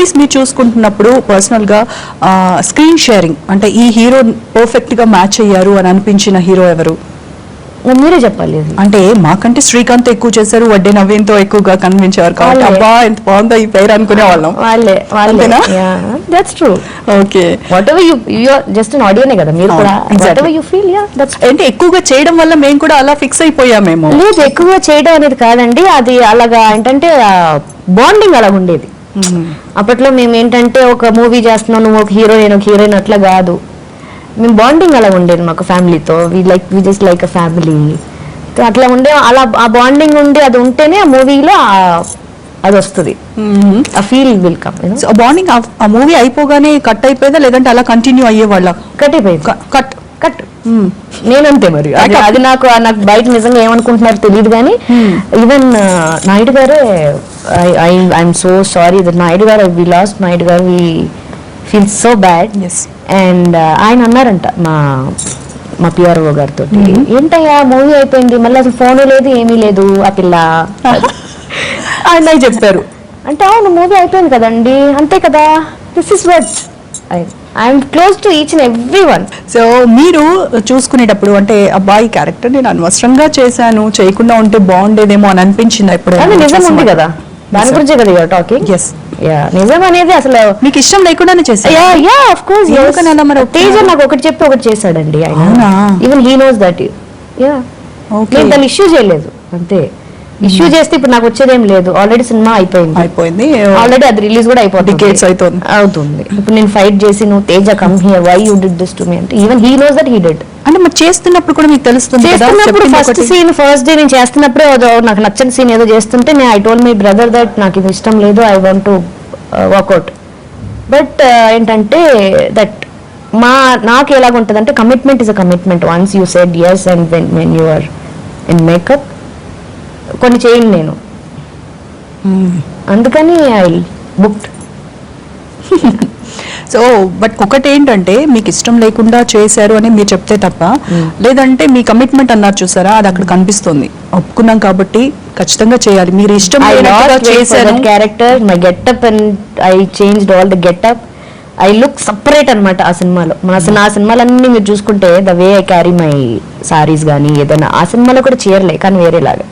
Movies మీరు చూసుకుంటున్నప్పుడు personal గా screen sharing అంటే ఈ హీరో పర్ఫెక్ట్ గా మ్యాచ్ అయ్యారు అని అనిపించిన హీరో ఎవరు? మీరే చెప్పాలి. అంటే మాకంటే శ్రీకాంత్ ఎక్కువ చేశారు, వడ్డే నవీన్ తో ఎక్కువగా కనిపించారు కాబట్టి అబ్బా ఎంత బాగుందో ఈ పేరు అనుకునే వాళ్ళం. వాళ్ళేనా? That's true. Okay, whatever you are just on ఆడియోనే కదా మీరు కూడా. Whatever you feel, yeah that's. అంటే ఎక్కువగా చేయడం వల్ల మేము కూడా అలా ఫిక్స్ అయిపోయామేమో. లేదు, ఎక్కువగా చేయడం అనేది కాదండి, అది అలాగా ఏంటంటే బాండింగ్ అలా ఉండేది. అప్పట్లో మేము ఏంటంటే ఒక మూవీ చేస్తున్నాం, నువ్వు ఒక హీరోయిన్ అట్లా కాదు, మేము బాండింగ్ అలా ఉండేది మాకు ఫ్యామిలీతో. We just like a family అట్లా ఉండే. అలా ఆ బాండింగ్ ఉండి అది ఉంటేనే ఆ మూవీలో అది వస్తుంది, ఆ ఫీల్ విల్ కమ్. బాండింగ్ ఆ మూవీ అయిపోగానే కట్ అయిపోయిందా లేదంటే అలా కంటిన్యూ అయ్యేవాళ్ళ? కట్ అయిపోయింది. కట్ నేనంతే మరి. అది నాకు బయట నిజంగా ఏమనుకుంటున్నారు తెలియదు కానీ ఈవెన్ నాయుడు గారే, I'm so sorry that Naidu garu, we lost Naidu garu, we feel so bad. And ఆయన అన్నారంట మా పిఆర్ఓ గారితో, ఏంటయ్యా మూవీ అయిపోయింది మళ్ళీ అసలు ఫోన్ లేదు ఏమీ లేదు ఆ పిల్ల ఆయన చెప్పారు. అంటే అవును మూవీ అయిపోయింది కదండి, అంతే కదా, this is what I'm close to each and every one. So మీరు చూసుకునేటప్పుడు అంటే అబ్బాయి క్యారెక్టర్ నేను అనవసరంగా చేశాను, చేయకుండా ఉంటే బాగుండేదేమో అని అనిపించింది ఎప్పుడు? నిజం ఉంది కదా, దాని గురించే కదా యువర్ టాకింగ్. ఎస్, నిజం అనేది అసలు మీకు ఇష్టం లేకుండానే చేశారు. తేజ నాకు ఒకటి చెప్పి ఒకటి చేశాడండి ఆయన. Even he knows that. నేను దాన్ని ఇష్యూ చేయలేదు, అంతే. ఇష్యూ చేస్తే ఇప్పుడు నాకు వచ్చేదేం లేదు, ఆల్రెడీ సినిమా అయిపోయింది, ఆల్రెడీ అది రిలీజ్ కూడా అవుతుంది. ఇప్పుడు నేను ఫైట్ చేసి నువ్వు Teja come here, why you did this to me అంటే even he knows that he did. అంటే మరి చేస్తున్నప్పుడు కూడా మీకు తెలుస్తుంది. ఫస్ట్ సీన్ ఫస్ట్ డే నేను చేస్తున్నప్పుడే నాకు నచ్చని సీన్ ఏదో చేస్తుంటే I told my brother that నాకు ఇది ఇష్టం లేదు, I want to walk out. But ఏంటంటే దట్ నాకు ఎలాగుంటుంది అంటే commitment is a commitment. Once you said yes and when you are in makeup కొన్ని చేయండి నేను, అందుకని ఐ బుక్డ్. సో బట్ ఒకటి ఏంటంటే మీకు ఇష్టం లేకుండా చేశారు అని మీరు చెప్తే తప్ప, లేదంటే మీ కమిట్మెంట్ అన్నారు చూసారా, అది అక్కడ కనిపిస్తుంది. ఒప్పుకున్నాం కాబట్టి ఖచ్చితంగా చేయాలి. మీరు ఇష్టం చేశారు character, my getup and I changed all the getup. I look separate అనమాట ఆ సినిమాలో. నా సినిమాలన్నీ మీరు చూసుకుంటే the way I carry my saris కానీ ఏదైనా, ఆ సినిమాలో కూడా చీరలే కానీ వేరేలాగా,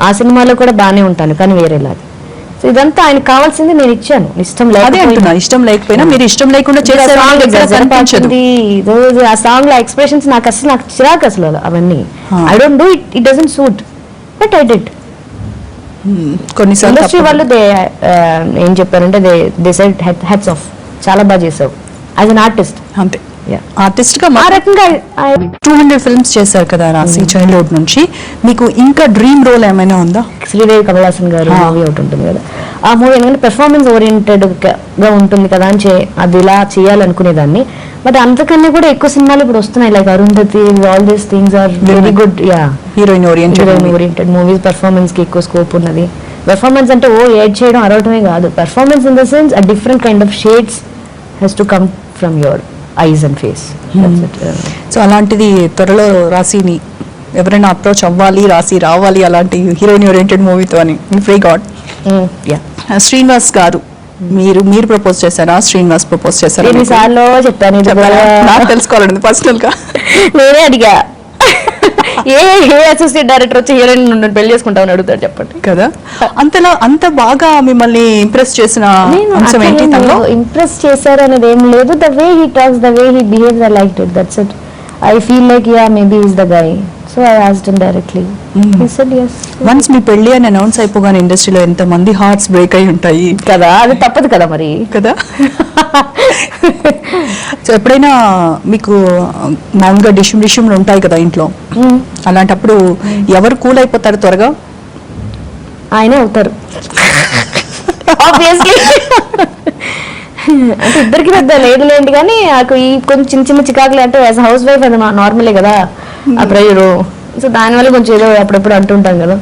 ఆ సినిమాలో కూడా బాగానే ఉంటాను కానీ వేరేలాగా. సో ఇదంతా ఆయనకు కావాల్సింది నేను ఇచ్చాను. ఇష్టం లేకపోయినా మీరు ఇష్టం లేకుండా ఆ సాంగ్ లో ఎక్స్ప్రెషన్స్ నాకు చిరాకు అసలు అవన్నీ. I don't do it, it doesn't suit, but I did. Industry వాళ్ళు ఏం చెప్పారంటే దే సెడ్ హెడ్స్ ఆఫ్, చాలా బాగా చేసావు యాజ్ అన్ ఆర్టిస్ట్. అంతే, ఆర్టిస్ట్ గా ఆ రకంగా 200 ఫిల్మ్స్ చేశారు కదా రాసి చైల్డ్హుడ్ నుంచి. మీకు ఇంకా డ్రీమ్ రోల్ ఏమైనా ఉందా? శ్రీదేవి కమలాసన్ గారు మూవీ ఒకటి ఉంటుంది కదా, ఆ మూవీ ఎందుకంటే పెర్ఫార్మెన్స్ ఓరియంటెడ్ గా ఉంటుంది కదా అని అది ఇలా చేయాలనుకునేదాన్ని. బట్ అంతకన్నా కూడా ఎక్కువ సినిమాలు ఇప్పుడు వస్తున్నాయి, like Arundhati, all these things are very good. Heroine oriented movies, performance కి ఎక్కువ స్కోప్ ఉన్నది. పెర్ఫార్మెన్స్ అంటే ఏడ్ చేయడం అరవటమే కాదు, performance in the sense a different kind of shades has to come from your eyes and face. So అలాంటిది త్వరలో రాసిని ఎవరైనా అప్రోచ్ అవ్వాలి, రాసి రావాలి అలాంటి హీరోయిన్ ఓరియంటెడ్ మూవీతో అని ఫ్రీ గాడ్. శ్రీనివాస్ గారు మీరు ప్రపోజ్ చేశారా? శ్రీనివాస్ ప్రపోజ్ చేశారా? ఎన్నిసార్లు చెప్పాను, నాకు తెలుసుకోవాలండి పర్సనల్ గా. నేనే అడిగా, ఏ అసోసియేట్ డైరెక్టర్ వచ్చి హీరోయిన్ పెళ్లి చేసుకుంటామని అడుగుతాడు చెప్పండి కదా. అంత బాగా మిమ్మల్ని ఇంప్రెస్ చేసిన అంశం ఏంటి? ఇంప్రెస్ చేశారు అనేది ఏం లేదు, the way he talks, the way he behaves, I liked it, that's it. I feel like maybe he's the guy. So I asked him directly. He said yes. Once మీ పెళ్లి అని announce అయిపోగానే ఇండస్ట్రీలో ఎంత మంది హార్ట్స్ బ్రేక్ అయి ఉంటాయి కదా, అది తప్పదు కదా మరి కదా. సో ఎప్పుడైనా మీకు మామూలుగా డిష్యూమ్లు ఉంటాయి కదా ఇంట్లో, అలాంటప్పుడు ఎవరు కూల్ అయిపోతారు త్వరగా? ఆయనే అవుతారు ఆబ్వియస్లీ. అంటే ఇద్దరికి పెద్ద లేదులేండి కానీ నాకు ఈ కొంచెం చిన్న చిన్న చికాకులు అంటే యాజ్ హౌస్ వైఫ్ అది నార్మలే కదా ఆ ప్రెజర్. సో దానివల్ల కొంచెం ఏదో అప్పుడప్పుడు అంటుంటాం కదా.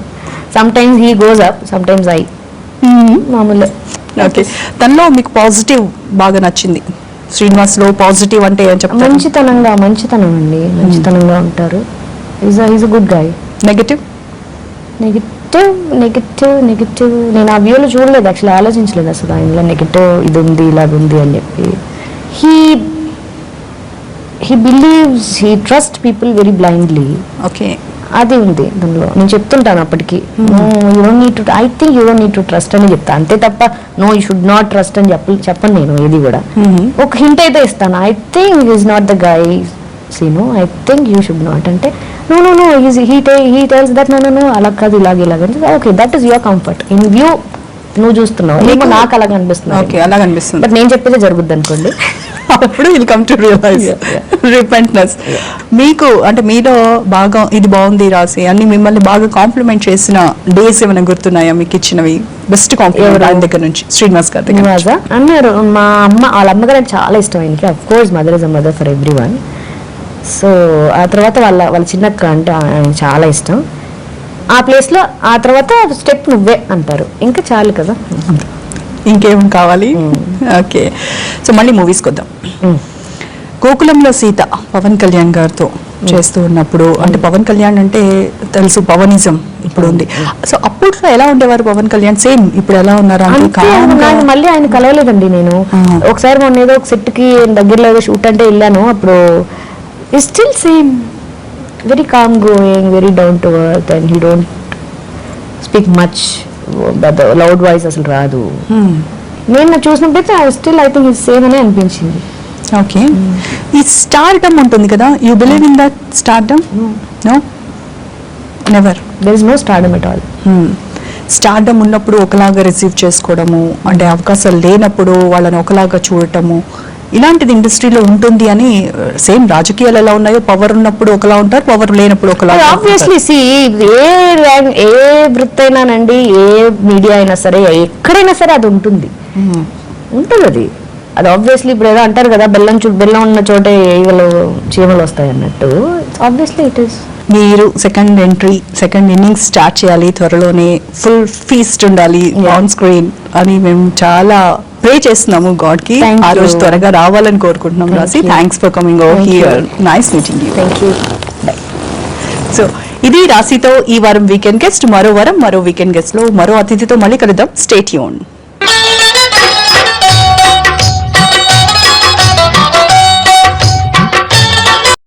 Some times he goes up, some times I, మామూలే. ఓకే, తనలో మీకు పాజిటివ్ బాగా నచ్చింది? శ్రీనివాస్ లో పాజిటివ్ అంటే ఏం చెప్తారు? మంచితనం అండి, మంచితనంగా ఉంటారు. Is a good guy. Negative negative నేను ఆ వ్యూలో చూడలేదు, యాక్చువల్లీ ఆలోచించలేదు అసలు ఆయనలో నెగిటివ్ ఇది ఉంది ఇలాగ ఉంది అని చెప్పి. He believes, he trust people very blindly. Okay, అది ఉంది దానిలో. నేను చెప్తుంటాను అప్పటికి, you don't need to, I think you don't need to trust అని చెప్తాను అంతే తప్ప no you should not trust అని చెప్పను నేను ఏది కూడా. ఒక హింట్ అయితే ఇస్తాను, I think is not the guy scene, I think you should not అంటే no no no he tells that no అలా కాదు ఇలాగ okay that is your comfort in view. నువ్వు చూస్తున్నావు, ఏమో నాకు అలాగ అనిపిస్తుంది. ఓకే, అలాగ అనిపిస్తుంది. బట్ నేను చెప్పేదే జరుగుద్ది అనుకోండి. అప్పుడు విల్ కమ్ టు రియలైజ్ రిపెంట్నెస్. మీకు అంటే మీలో బాగా ఇది బాగుంది రాసి అన్ని మిమ్మల్ని బాగా కాంప్లిమెంట్ చేసిన డేస్ ఏమైనా గుర్తున్నాయా మీకు? ఇచ్చినవి బెస్ట్ కాంప్లిమెంట్ ఆయన దగ్గర నుంచి, శ్రీనివాస్ గారి దగ్గర నుంచి. అన్నారు మా అమ్మ, వాళ్ళ అమ్మగారు చాలా ఇష్టం ఆయనకి. Of course mother is a mother for every one. So ఆ తర్వాత వాళ్ళ చిన్నక్క అంటే ఆయన చాలా ఇష్టం. ఆ ప్లేస్లో ఆ తర్వాత స్టెప్ నువ్వే అంటారు, ఇంకా చాలు కదా, ఇంకేం కావాలి? ఓకే, సో మళ్ళీ మూవీస్కి వద్దాం. గోకులంలో సీత పవన్ కళ్యాణ్ గారితో చేస్తూ ఉన్నప్పుడు, అంటే పవన్ కళ్యాణ్ అంటే తెలుసు పవనిజం ఇప్పుడు ఉంది. సో అప్పట్లో ఎలా ఉండేవారు పవన్ కళ్యాణ్? సేమ్ ఇప్పుడు ఎలా ఉన్నారు? నాకు మళ్ళీ ఆయన కలవలేదండి నేను. ఒకసారి మొన్న ఏదో ఒక సెట్ కి దగ్గరలో ఏదో షూట్ అంటే వెళ్ళాను, అప్పుడు still same, very calm going, very down to earth and he don't speak much, loud voice అసలు రాదు. నేను చూసినప్పుడైతే స్టిల్ ఐ థింక్ సేమ్ అనే అనిపించింది. ఓకే, ఈ స్టార్డమ్ ఉంటుంది కదా, you believe in that stardom? No, never. There is no stardom at all. Stardom ఉన్నప్పుడు ఒకలాగా రిసీవ్ చేసుకోవడము, అంటే అవకాశాలు లేనప్పుడు వాళ్ళని ఒకలాగా చూడటము, ఇలాంటిది ఇండస్ట్రీలో ఉంటుంది అని. సేమ్ రాజకీయాలు ఎలా ఉన్నాయో, పవర్ ఉన్నప్పుడు ఒకలా ఉంటారు, పవర్ లేనప్పుడు ఒకలా. ఆబ్వియస్లీ సి ఏ వృత్తి అయినానండి, ఏ మీడియా అయినా సరే, ఎక్కడైనా సరే అది ఉంటుంది అది. అది ఆబ్వియస్లీ ఇప్పుడు ఏదో అంటారు కదా, బెల్లం ఉన్న చోటే ఈగలు చీమలు వస్తాయి అన్నట్టు. Obviously it is. మీరు సెకండ్ ఇన్నింగ్స్ స్టార్ట్ చేయాలి త్వరలోనే, ఫుల్ ఫీస్ట్ ఉండాలి ఆన్ స్క్రీన్ అని మేము చాలా ప్రే చేస్తున్నాము గాడ్ కి. ఆ రోజు త్వరగా రావాలని కోరుకుంటున్నాం. రాసి, thanks for coming over here, nice meeting you. Thank you. So ఇది రాశితో ఈ వారం వీకెండ్ గెస్ట్. మరో వారం మరో వీకెండ్ గెస్ట్ లో మరో అతిథితో మళ్ళీ కలుద్దాం. Stay tuned.